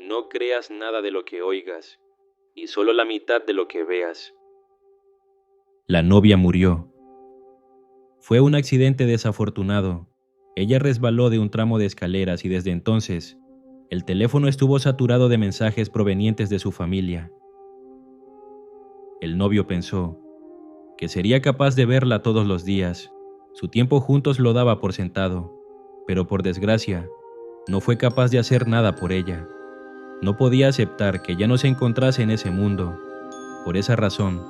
No creas nada de lo que oigas, y solo la mitad de lo que veas. La novia murió. Fue un accidente desafortunado. Ella resbaló de un tramo de escaleras y desde entonces, el teléfono estuvo saturado de mensajes provenientes de su familia. El novio pensó que sería capaz de verla todos los días. Su tiempo juntos lo daba por sentado, pero por desgracia, no fue capaz de hacer nada por ella. No podía aceptar que ya no se encontrase en ese mundo. Por esa razón,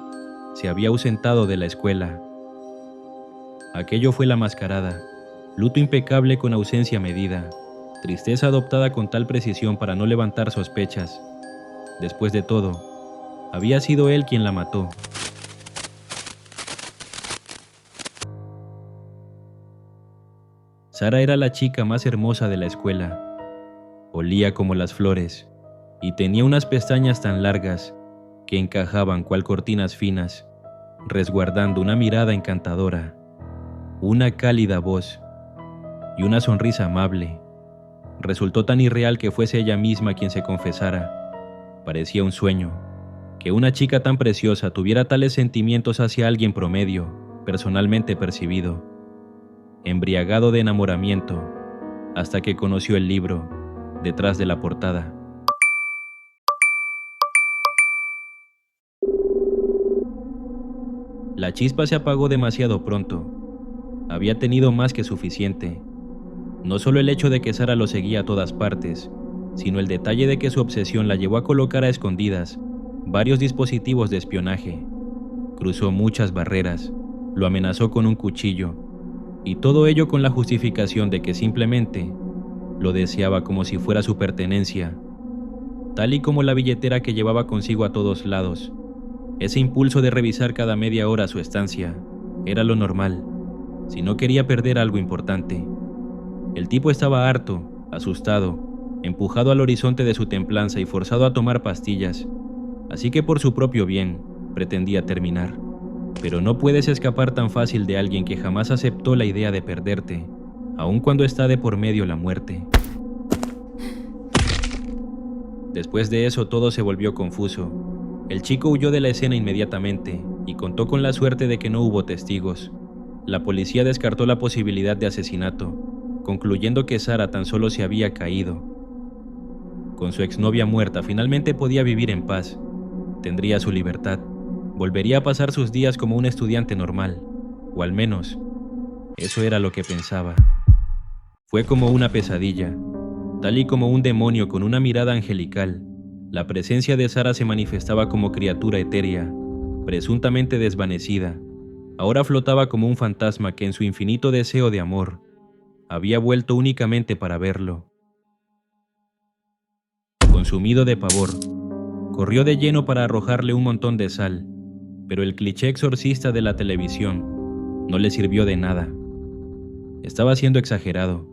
se había ausentado de la escuela. Aquello fue la mascarada, luto impecable con ausencia medida, tristeza adoptada con tal precisión para no levantar sospechas. Después de todo, había sido él quien la mató. Sara era la chica más hermosa de la escuela. Olía como las flores y tenía unas pestañas tan largas que encajaban cual cortinas finas, resguardando una mirada encantadora, una cálida voz y una sonrisa amable. Resultó tan irreal que fuese ella misma quien se confesara. Parecía un sueño, que una chica tan preciosa tuviera tales sentimientos hacia alguien promedio, personalmente percibido. Embriagado de enamoramiento, hasta que conoció el libro, detrás de la portada. La chispa se apagó demasiado pronto. Había tenido más que suficiente. No solo el hecho de que Sara lo seguía a todas partes, sino el detalle de que su obsesión la llevó a colocar a escondidas varios dispositivos de espionaje. Cruzó muchas barreras, lo amenazó con un cuchillo, y todo ello con la justificación de que simplemente lo deseaba como si fuera su pertenencia, tal y como la billetera que llevaba consigo a todos lados. Ese impulso de revisar cada media hora su estancia era lo normal, si no quería perder algo importante. El tipo estaba harto, asustado, empujado al horizonte de su templanza y forzado a tomar pastillas, así que por su propio bien pretendía terminar. Pero no puedes escapar tan fácil de alguien que jamás aceptó la idea de perderte, aun cuando está de por medio la muerte. Después de eso todo se volvió confuso. El chico huyó de la escena inmediatamente y contó con la suerte de que no hubo testigos. La policía descartó la posibilidad de asesinato, concluyendo que Sara tan solo se había caído. Con su exnovia muerta finalmente podía vivir en paz, tendría su libertad, volvería a pasar sus días como un estudiante normal, o al menos, eso era lo que pensaba. Fue como una pesadilla, tal y como un demonio con una mirada angelical. La presencia de Sara se manifestaba como criatura etérea, presuntamente desvanecida. Ahora flotaba como un fantasma que en su infinito deseo de amor, había vuelto únicamente para verlo. Consumido de pavor, corrió de lleno para arrojarle un montón de sal, pero el cliché exorcista de la televisión no le sirvió de nada. Estaba siendo exagerado,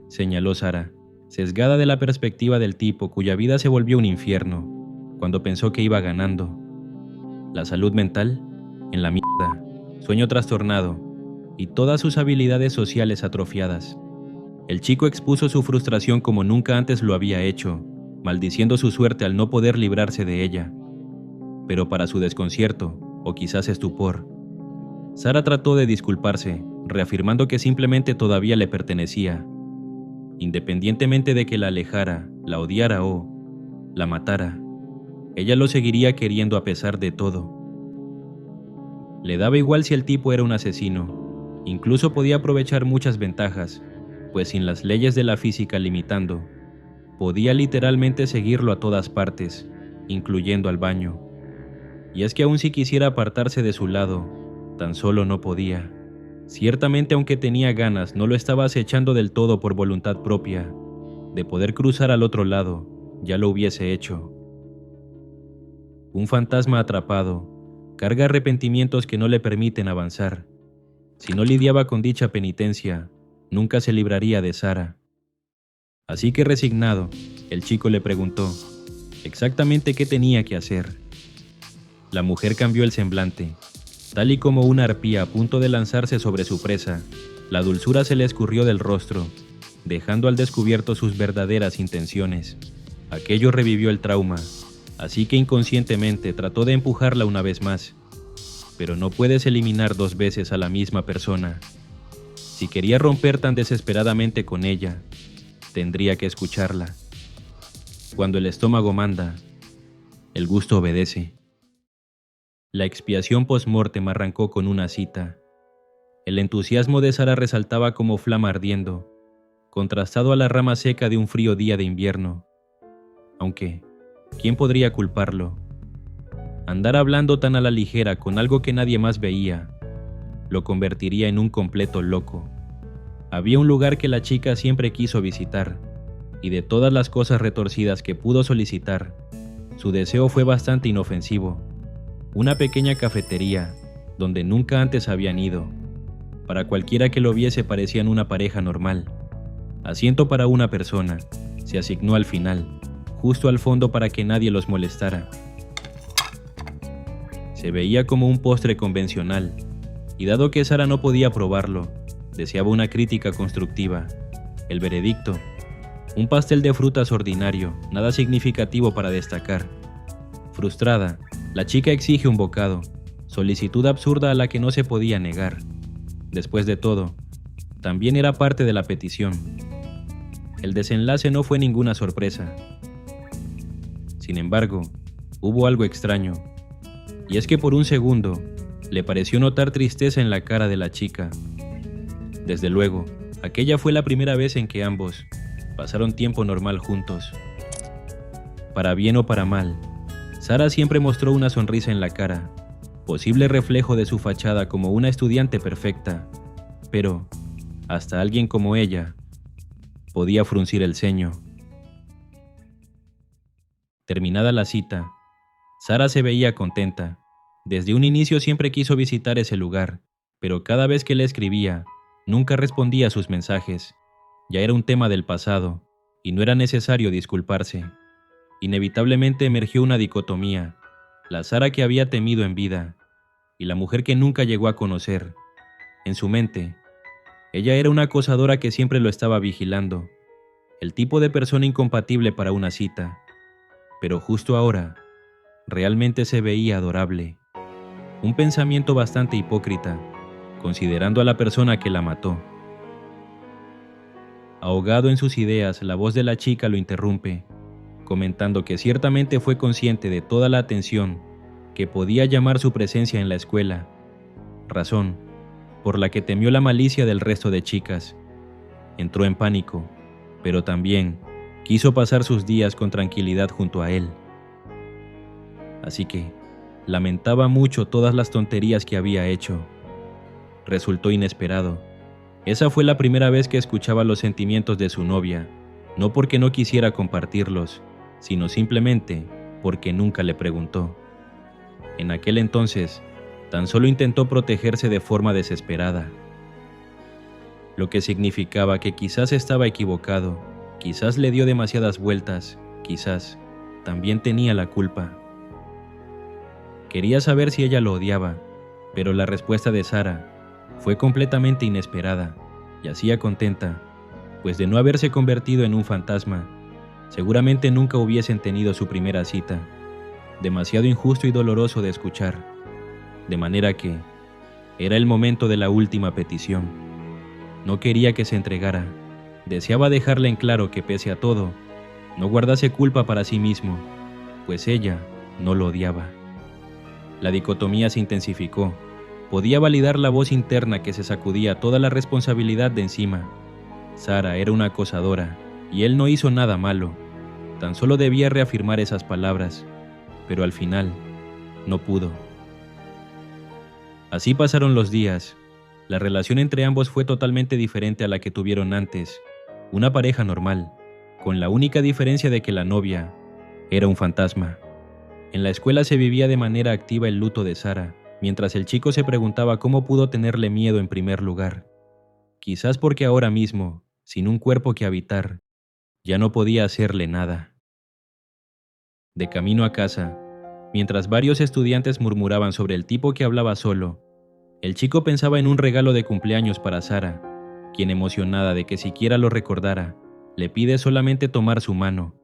señaló Sara, sesgada de la perspectiva del tipo cuya vida se volvió un infierno, cuando pensó que iba ganando. La salud mental, en la mierda, sueño trastornado y todas sus habilidades sociales atrofiadas. El chico expuso su frustración como nunca antes lo había hecho, maldiciendo su suerte al no poder librarse de ella. Pero para su desconcierto, o quizás estupor, Sara trató de disculparse, reafirmando que simplemente todavía le pertenecía. Independientemente de que la alejara, la odiara o la matara, ella lo seguiría queriendo a pesar de todo. Le daba igual si el tipo era un asesino, incluso podía aprovechar muchas ventajas, pues sin las leyes de la física limitando, podía literalmente seguirlo a todas partes, incluyendo al baño. Y es que aun si quisiera apartarse de su lado, tan solo no podía. Ciertamente, aunque tenía ganas, no lo estaba acechando del todo por voluntad propia. De poder cruzar al otro lado, ya lo hubiese hecho. Un fantasma atrapado carga arrepentimientos que no le permiten avanzar. Si no lidiaba con dicha penitencia, nunca se libraría de Sara. Así que resignado, el chico le preguntó exactamente qué tenía que hacer. La mujer cambió el semblante. Tal y como una arpía a punto de lanzarse sobre su presa, la dulzura se le escurrió del rostro, dejando al descubierto sus verdaderas intenciones. Aquello revivió el trauma, así que inconscientemente trató de empujarla una vez más. Pero no puedes eliminar 2 veces a la misma persona. Si quería romper tan desesperadamente con ella, tendría que escucharla. Cuando el estómago manda, el gusto obedece. La expiación post-mortem arrancó con una cita. El entusiasmo de Sara resaltaba como flama ardiendo, contrastado a la rama seca de un frío día de invierno. Aunque, ¿quién podría culparlo? Andar hablando tan a la ligera con algo que nadie más veía, lo convertiría en un completo loco. Había un lugar que la chica siempre quiso visitar, y de todas las cosas retorcidas que pudo solicitar, su deseo fue bastante inofensivo. Una pequeña cafetería, donde nunca antes habían ido. Para cualquiera que lo viese parecían una pareja normal. Asiento para una persona, se asignó al final, justo al fondo para que nadie los molestara. Se veía como un postre convencional, y dado que Sara no podía probarlo, deseaba una crítica constructiva. El veredicto: un pastel de frutas ordinario, nada significativo para destacar. Frustrada, la chica exige un bocado, solicitud absurda a la que no se podía negar. Después de todo, también era parte de la petición. El desenlace no fue ninguna sorpresa. Sin embargo, hubo algo extraño, y es que por un segundo le pareció notar tristeza en la cara de la chica. Desde luego, aquella fue la primera vez en que ambos pasaron tiempo normal juntos. Para bien o para mal, Sara siempre mostró una sonrisa en la cara, posible reflejo de su fachada como una estudiante perfecta, pero hasta alguien como ella podía fruncir el ceño. Terminada la cita, Sara se veía contenta. Desde un inicio siempre quiso visitar ese lugar, pero cada vez que le escribía, nunca respondía a sus mensajes. Ya era un tema del pasado, y no era necesario disculparse. Inevitablemente emergió una dicotomía: la Sara que había temido en vida, y la mujer que nunca llegó a conocer. En su mente, ella era una acosadora que siempre lo estaba vigilando, el tipo de persona incompatible para una cita. Pero justo ahora, realmente se veía adorable. Un pensamiento bastante hipócrita, considerando a la persona que la mató. Ahogado en sus ideas, la voz de la chica lo interrumpe, comentando que ciertamente fue consciente de toda la atención que podía llamar su presencia en la escuela, razón por la que temió la malicia del resto de chicas. Entró en pánico, pero también quiso pasar sus días con tranquilidad junto a él. Así que lamentaba mucho todas las tonterías que había hecho. Resultó inesperado. Esa fue la primera vez que escuchaba los sentimientos de su novia, no porque no quisiera compartirlos, sino simplemente porque nunca le preguntó. En aquel entonces, tan solo intentó protegerse de forma desesperada. Lo que significaba que quizás estaba equivocado, quizás le dio demasiadas vueltas, quizás también tenía la culpa. Quería saber si ella lo odiaba, pero la respuesta de Sara fue completamente inesperada. Yacía contenta, pues de no haberse convertido en un fantasma, seguramente nunca hubiesen tenido su primera cita. Demasiado injusto y doloroso de escuchar. De manera que era el momento de la última petición. No quería que se entregara. Deseaba dejarle en claro que pese a todo, no guardase culpa para sí mismo, pues ella no lo odiaba. La dicotomía se intensificó. Podía validar la voz interna que se sacudía toda la responsabilidad de encima. Sara era una acosadora, y él no hizo nada malo. Tan solo debía reafirmar esas palabras, pero al final no pudo. Así pasaron los días. La relación entre ambos fue totalmente diferente a la que tuvieron antes. Una pareja normal, con la única diferencia de que la novia era un fantasma. En la escuela se vivía de manera activa el luto de Sara, mientras el chico se preguntaba cómo pudo tenerle miedo en primer lugar. Quizás porque ahora mismo, sin un cuerpo que habitar, ya no podía hacerle nada. De camino a casa, mientras varios estudiantes murmuraban sobre el tipo que hablaba solo, el chico pensaba en un regalo de cumpleaños para Sara, quien, emocionada de que siquiera lo recordara, le pide solamente tomar su mano.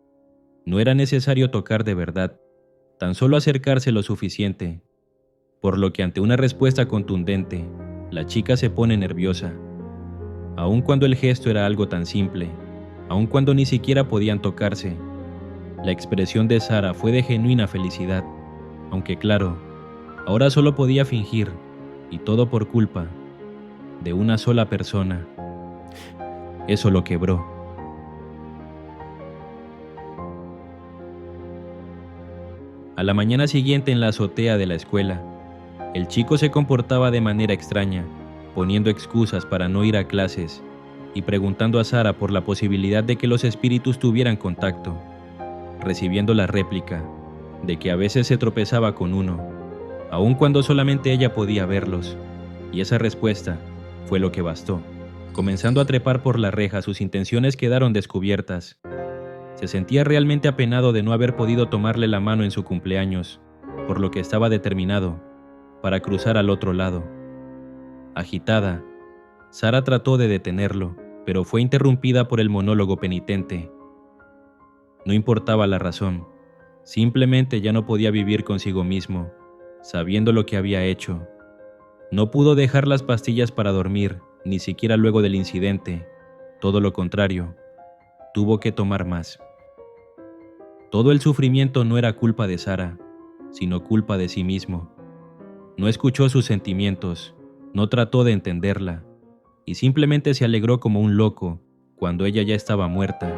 No era necesario tocar de verdad, tan solo acercarse lo suficiente, por lo que ante una respuesta contundente, la chica se pone nerviosa. Aun cuando el gesto era algo tan simple, aun cuando ni siquiera podían tocarse, la expresión de Sara fue de genuina felicidad, aunque claro, ahora solo podía fingir, y todo por culpa de una sola persona. Eso lo quebró. A la mañana siguiente en la azotea de la escuela, el chico se comportaba de manera extraña, poniendo excusas para no ir a clases y preguntando a Sara por la posibilidad de que los espíritus tuvieran contacto, recibiendo la réplica de que a veces se tropezaba con uno, aun cuando solamente ella podía verlos, y esa respuesta fue lo que bastó. Comenzando a trepar por la reja, sus intenciones quedaron descubiertas. Se sentía realmente apenado de no haber podido tomarle la mano en su cumpleaños, por lo que estaba determinado para cruzar al otro lado. Agitada, Sara trató de detenerlo, pero fue interrumpida por el monólogo penitente. No importaba la razón, simplemente ya no podía vivir consigo mismo, sabiendo lo que había hecho. No pudo dejar las pastillas para dormir, ni siquiera luego del incidente. Todo lo contrario, tuvo que tomar más. Todo el sufrimiento no era culpa de Sara, sino culpa de sí mismo. No escuchó sus sentimientos, no trató de entenderla, y simplemente se alegró como un loco cuando ella ya estaba muerta.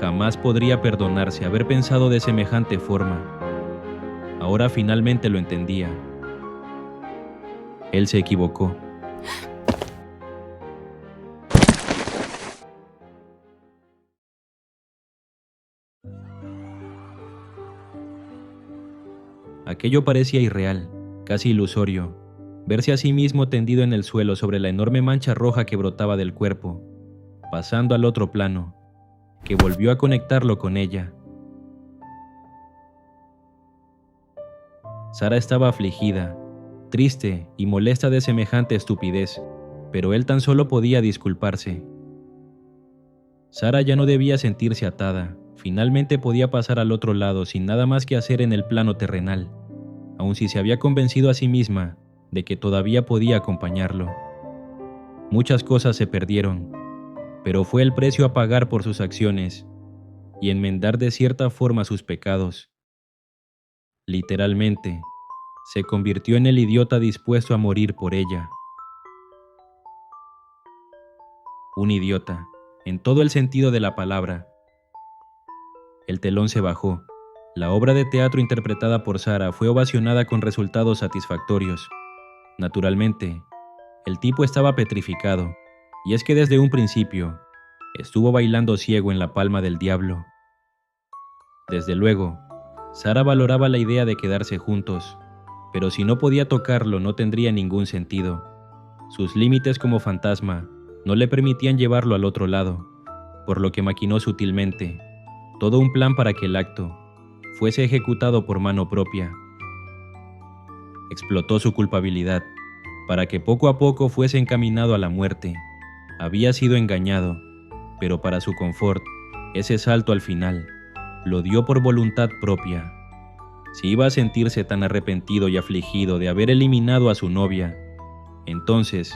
Jamás podría perdonarse haber pensado de semejante forma. Ahora finalmente lo entendía. Él se equivocó. Aquello parecía irreal, casi ilusorio, verse a sí mismo tendido en el suelo sobre la enorme mancha roja que brotaba del cuerpo, pasando al otro plano, que volvió a conectarlo con ella. Sara estaba afligida, triste y molesta de semejante estupidez, pero él tan solo podía disculparse. Sara ya no debía sentirse atada, finalmente podía pasar al otro lado sin nada más que hacer en el plano terrenal, aun si se había convencido a sí misma de que todavía podía acompañarlo. Muchas cosas se perdieron, pero fue el precio a pagar por sus acciones y enmendar de cierta forma sus pecados. Literalmente, se convirtió en el idiota dispuesto a morir por ella. Un idiota, en todo el sentido de la palabra. El telón se bajó. La obra de teatro interpretada por Sara fue ovacionada con resultados satisfactorios. Naturalmente, el tipo estaba petrificado, y es que desde un principio, estuvo bailando ciego en la palma del diablo. Desde luego, Sara valoraba la idea de quedarse juntos, pero si no podía tocarlo no tendría ningún sentido. Sus límites como fantasma no le permitían llevarlo al otro lado, por lo que maquinó sutilmente todo un plan para que el acto fuese ejecutado por mano propia. Explotó su culpabilidad para que poco a poco fuese encaminado a la muerte. Había sido engañado, pero para su confort, ese salto al final lo dio por voluntad propia. Si iba a sentirse tan arrepentido y afligido de haber eliminado a su novia, entonces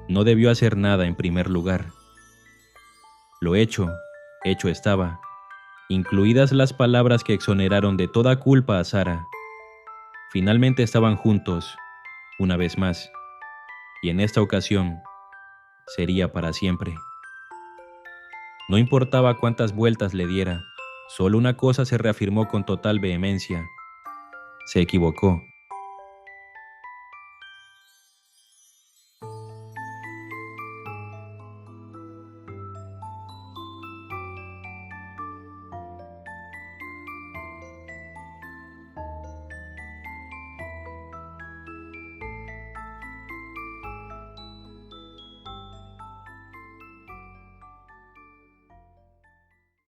no debió hacer nada en primer lugar. Lo hecho, hecho estaba, incluidas las palabras que exoneraron de toda culpa a Sara. Finalmente estaban juntos, una vez más, y en esta ocasión sería para siempre. No importaba cuántas vueltas le diera, solo una cosa se reafirmó con total vehemencia: se equivocó.